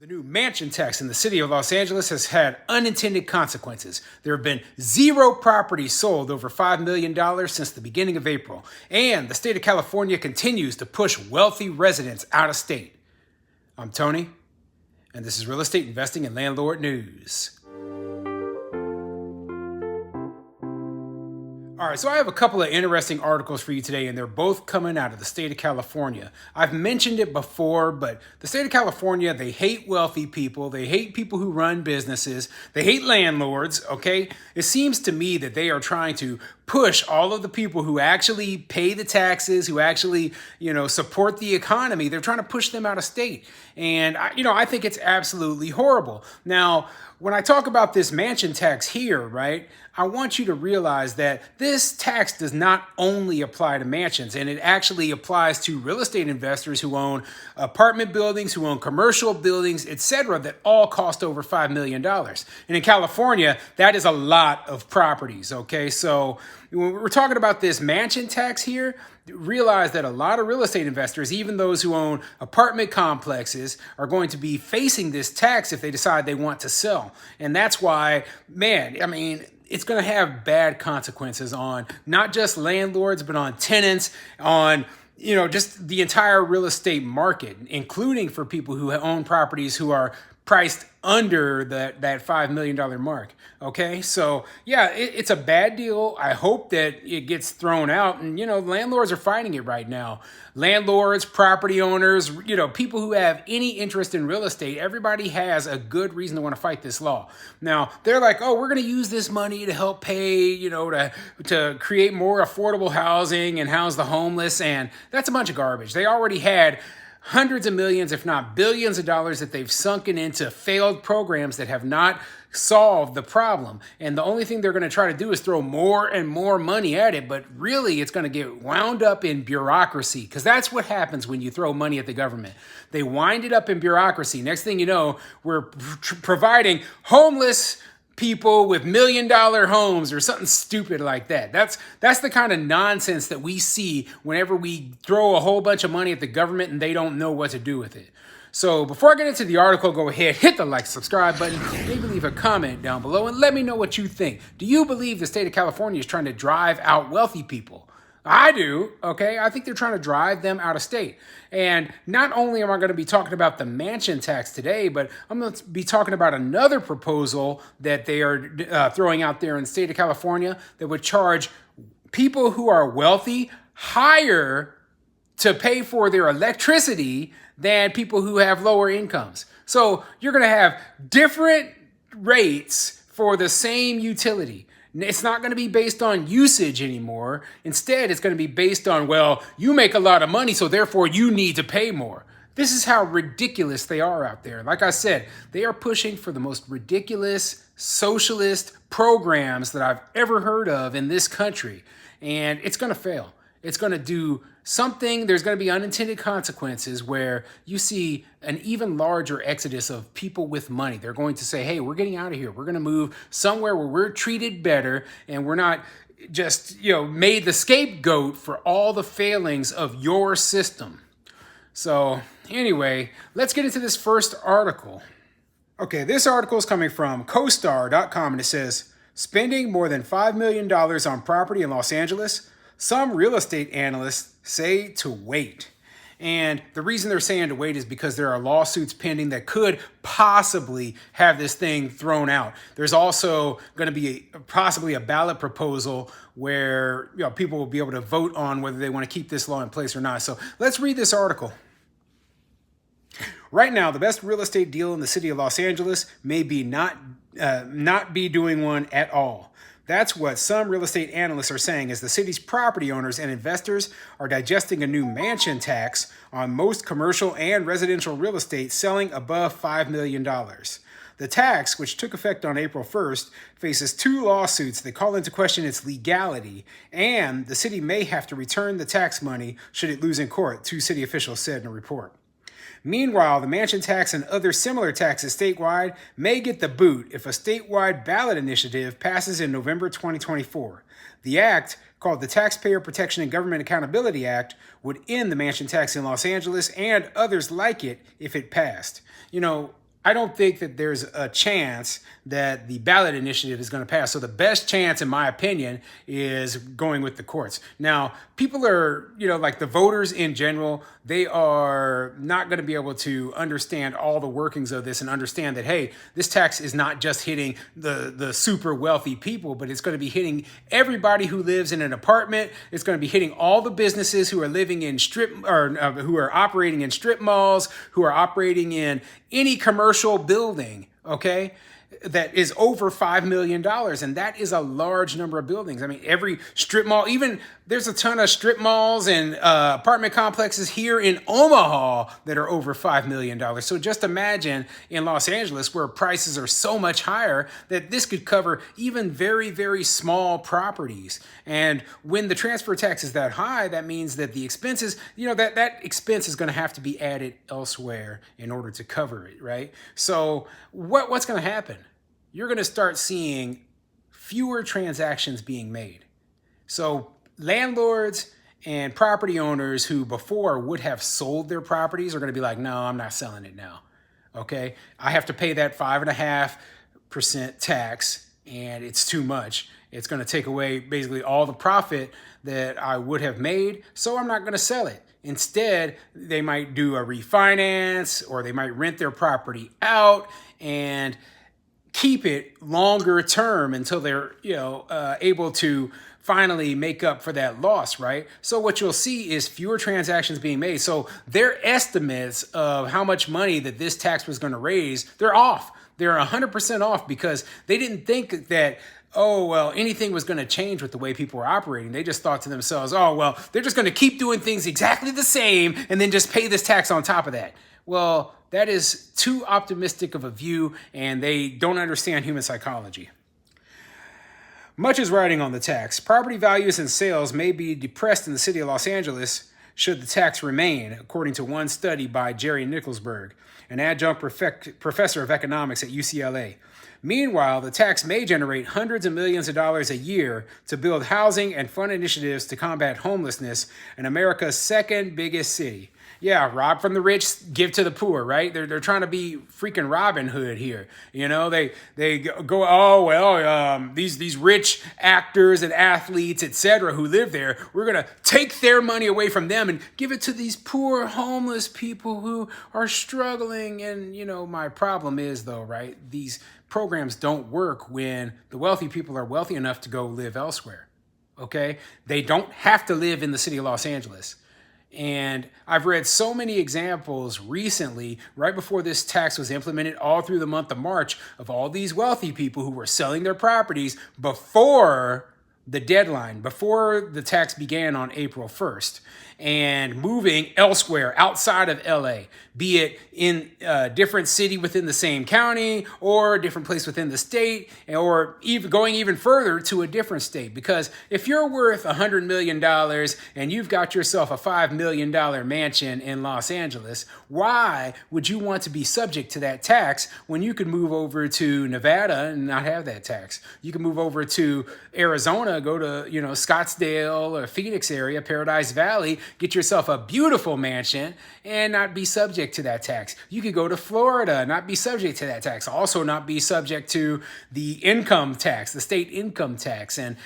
The new mansion tax in the city of Los Angeles has had unintended consequences. There have been 0 properties sold over $5 million since the beginning of April, and the state of California continues to push wealthy residents out of state. I'm Tony, and this is Real Estate Investing and Landlord News. All right, so I have a couple of interesting articles for you today, and they're both coming out of the state of California. I've mentioned it before, but the state of California, they hate wealthy people. They hate people who run businesses. They hate landlords, okay? It seems to me that they are trying to push all of the people who actually pay the taxes, who actually, support the economy. They're trying to push them out of state. And, I think it's absolutely horrible. Now, when I talk about this mansion tax here, right, I want you to realize that this tax does not only apply to mansions, and it actually applies to real estate investors who own apartment buildings, who own commercial buildings, etc., that all cost over $5 million. And in California, that is a lot of properties, okay? So when we're talking about this mansion tax here, realize that a lot of real estate investors, even those who own apartment complexes, are going to be facing this tax if they decide they want to sell. And that's why, it's going to have bad consequences on not just landlords, but on tenants, on just the entire real estate market, including for people who own properties who are priced under that $5 million mark. Okay, so yeah, it's a bad deal. I hope that it gets thrown out. And, landlords are fighting it right now. Landlords, property owners, people who have any interest in real estate, everybody has a good reason to want to fight this law. Now, they're like, oh, we're going to use this money to help pay, to create more affordable housing and house the homeless. And that's a bunch of garbage. They already had hundreds of millions, if not billions of dollars that they've sunken into failed programs that have not solved the problem. And the only thing they're going to try to do is throw more and more money at it. But really, it's going to get wound up in bureaucracy, because that's what happens when you throw money at the government. They wind it up in bureaucracy. Next thing you know, we're providing homeless people with $1 million homes or something stupid like that. That's the kind of nonsense that we see whenever we throw a whole bunch of money at the government and they don't know what to do with it. So before I get into the article, go ahead, hit the like, subscribe button, maybe leave a comment down below and let me know what you think. Do you believe the state of California is trying to drive out wealthy people? I do, okay? I think they're trying to drive them out of state. And not only am I going to be talking about the mansion tax today, but I'm going to be talking about another proposal that they are throwing out there in the state of California that would charge people who are wealthy higher to pay for their electricity than people who have lower incomes. So you're going to have different rates for the same utility. It's not going to be based on usage anymore. Instead, it's going to be based on, well, you make a lot of money, so therefore you need to pay more. This is how ridiculous they are out there. Like I said, they are pushing for the most ridiculous socialist programs that I've ever heard of in this country. And it's going to fail. It's going to do something. There's going to be unintended consequences where you see an even larger exodus of people with money. They're going to say, hey, we're getting out of here. We're going to move somewhere where we're treated better and we're not just, made the scapegoat for all the failings of your system. So anyway, let's get into this first article. Okay, this article is coming from CoStar.com, and it says, spending more than $5 million on property in Los Angeles, some real estate analysts say to wait. And the reason they're saying to wait is because there are lawsuits pending that could possibly have this thing thrown out. There's also going to be possibly a ballot proposal where people will be able to vote on whether they want to keep this law in place or not. So let's read this article. Right now, the best real estate deal in the city of Los Angeles may be not be doing one at all. That's what some real estate analysts are saying as the city's property owners and investors are digesting a new mansion tax on most commercial and residential real estate selling above $5 million. The tax, which took effect on April 1st, faces 2 lawsuits that call into question its legality, and the city may have to return the tax money should it lose in court, 2 city officials said in a report. Meanwhile, the mansion tax and other similar taxes statewide may get the boot if a statewide ballot initiative passes in November 2024. The act, called the Taxpayer Protection and Government Accountability Act, would end the mansion tax in Los Angeles and others like it if it passed. I don't think that there's a chance that the ballot initiative is going to pass. So the best chance, in my opinion, is going with the courts. Now, people are, like the voters in general, they are not going to be able to understand all the workings of this and understand that, hey, this tax is not just hitting the super wealthy people, but it's going to be hitting everybody who lives in an apartment. It's going to be hitting all the businesses who are living in who are operating in strip malls, who are operating in any commercial building, okay, that is over $5 million. And that is a large number of buildings. I mean, every strip mall, even there's a ton of strip malls and apartment complexes here in Omaha that are over $5 million. So just imagine in Los Angeles where prices are so much higher that this could cover even very, very small properties. And when the transfer tax is that high, that means that the expenses, that expense is going to have to be added elsewhere in order to cover it, right? So what's going to happen? You're going to start seeing fewer transactions being made. So landlords and property owners who before would have sold their properties are going to be like, no, I'm not selling it now. Okay, I have to pay that 5.5% tax and it's too much. It's going to take away basically all the profit that I would have made. So I'm not going to sell it. Instead, they might do a refinance or they might rent their property out and keep it longer term until they're able to finally make up for that loss, right? So what you'll see is fewer transactions being made. So their estimates of how much money that this tax was going to raise, they're off. They're 100% off because they didn't think that, oh, well, anything was going to change with the way people were operating. They just thought to themselves, oh, well, they're just going to keep doing things exactly the same and then just pay this tax on top of that. Well, that is too optimistic of a view, and they don't understand human psychology. Much is riding on the tax. Property values and sales may be depressed in the city of Los Angeles should the tax remain, according to one study by Jerry Nicholsberg, an adjunct professor of economics at UCLA. Meanwhile, the tax may generate hundreds of millions of dollars a year to build housing and fund initiatives to combat homelessness in America's second biggest city. Yeah, rob from the rich, give to the poor, right? They're trying to be freaking Robin Hood here. They go, oh, well, these rich actors and athletes, etc., who live there, we're going to take their money away from them and give it to these poor homeless people who are struggling. And, my problem is, though, right, these programs don't work when the wealthy people are wealthy enough to go live elsewhere, okay? They don't have to live in the city of Los Angeles. And I've read so many examples recently, right before this tax was implemented, all through the month of March, of all these wealthy people who were selling their properties before the deadline, before the tax began on April 1st, and moving elsewhere outside of LA, be it in a different city within the same county or a different place within the state, or even going even further to a different state. Because if you're worth $100 million and you've got yourself a $5 million mansion in Los Angeles, why would you want to be subject to that tax when you could move over to Nevada and not have that tax? You can move over to Arizona, go to, Scottsdale or Phoenix area, Paradise Valley, get yourself a beautiful mansion and not be subject to that tax. You could go to Florida, not be subject to that tax. Also not be subject to the income tax, the state income tax. And,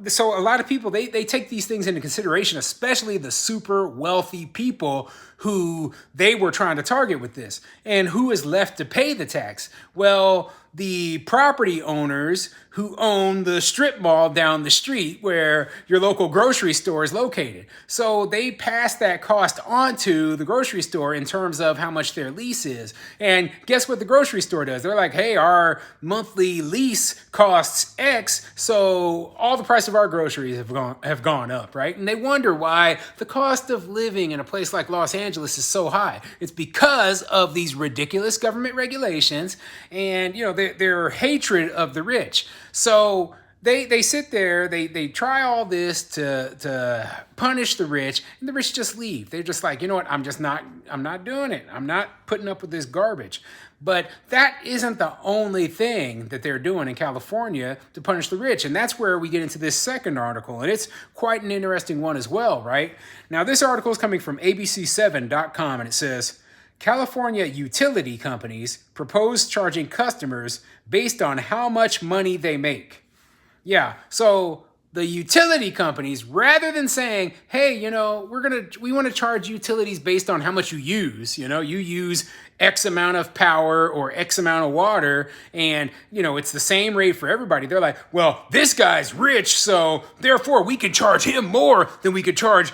so a lot of people, they take these things into consideration, especially the super wealthy people who they were trying to target with this. And who is left to pay the tax? Well, the property owners who own the strip mall down the street where your local grocery store is located. So they pass that cost on to the grocery store in terms of how much their lease is. And guess what the grocery store does? They're like, hey, our monthly lease costs X, so all the price of our groceries have gone up, right? And they wonder why the cost of living in a place like Los Angeles is so high. It's because of these ridiculous government regulations and, their hatred of the rich. So they sit there, they try all this to punish the rich, and the rich just leave. They're just like, you know what, I'm not doing it. I'm not putting up with this garbage. But that isn't the only thing that they're doing in California to punish the rich. And that's where we get into this second article. And it's quite an interesting one as well, right? Now, this article is coming from abc7.com, and it says, California utility companies propose charging customers based on how much money they make. Yeah, so the utility companies, rather than saying, hey, we want to charge utilities based on how much you use, you use X amount of power or X amount of water, and, it's the same rate for everybody. They're like, well, this guy's rich, so therefore we can charge him more than we could charge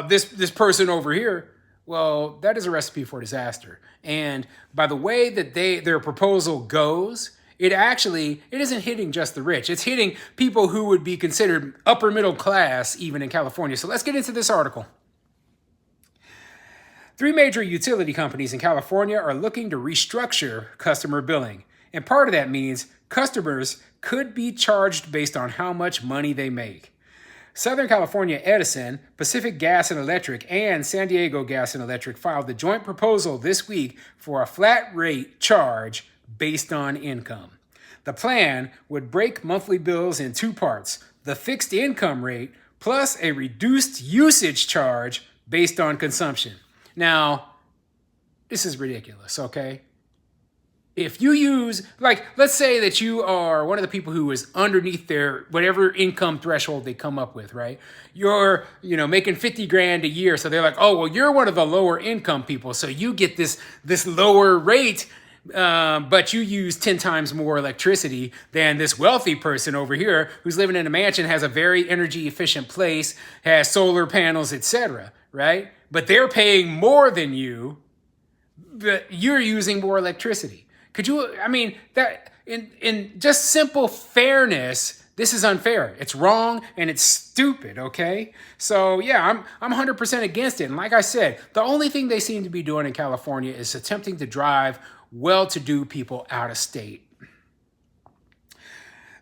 this person over here. Well, that is a recipe for disaster. And by the way that their proposal goes, it isn't hitting just the rich. It's hitting people who would be considered upper middle class, even in California. So let's get into this article. 3 major utility companies in California are looking to restructure customer billing. And part of that means customers could be charged based on how much money they make. Southern California Edison, Pacific Gas and Electric, and San Diego Gas and Electric filed a joint proposal this week for a flat rate charge based on income. The plan would break monthly bills in 2 parts: the fixed income rate plus a reduced usage charge based on consumption. Now, this is ridiculous, okay? If you use, let's say that you are one of the people who is underneath their whatever income threshold they come up with, right? You're, making 50 grand a year. So they're like, oh, well, you're one of the lower income people. So you get this lower rate, but you use 10 times more electricity than this wealthy person over here who's living in a mansion, has a very energy efficient place, has solar panels, etc., right? But they're paying more than you, but you're using more electricity. Could you, that in just simple fairness, this is unfair. It's wrong and it's stupid, okay? So yeah, I'm 100% against it. And like I said, the only thing they seem to be doing in California is attempting to drive well-to-do people out of state.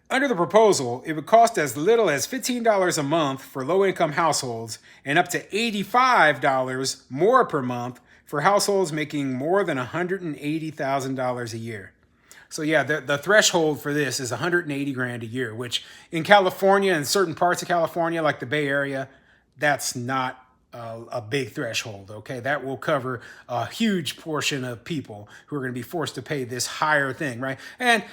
Under the proposal, it would cost as little as $15 a month for low-income households and up to $85 more per month for households making more than $180,000 a year. So yeah, the threshold for this is 180 grand a year, which in California and certain parts of California, like the Bay Area, that's not a big threshold, okay? That will cover a huge portion of people who are going to be forced to pay this higher thing, right? And,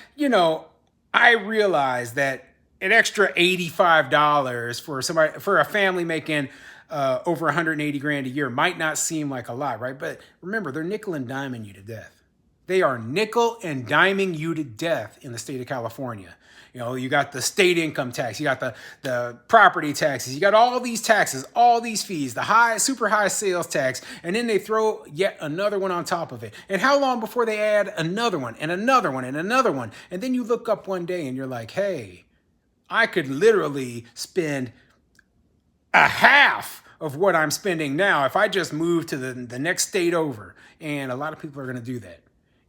I realize that an extra $85 for a family making over 180 grand a year might not seem like a lot, right? But remember, they're nickel and diming you to death. They are nickel and diming you to death in the state of California. You got the state income tax, you got the property taxes, you got all these taxes, all these fees, the super high sales tax, and then they throw yet another one on top of it. And how long before they add another one and another one and another one? And then you look up one day and you're like, hey, I could literally spend a half of what I'm spending now if I just move to the next state over. And a lot of people are going to do that.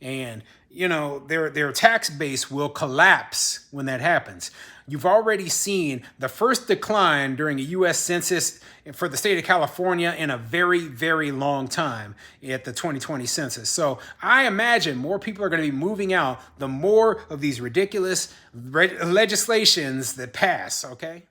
And, their tax base will collapse when that happens. You've already seen the first decline during a U.S. census for the state of California in a very, very long time at the 2020 census. So I imagine more people are going to be moving out the more of these ridiculous legislations that pass, okay?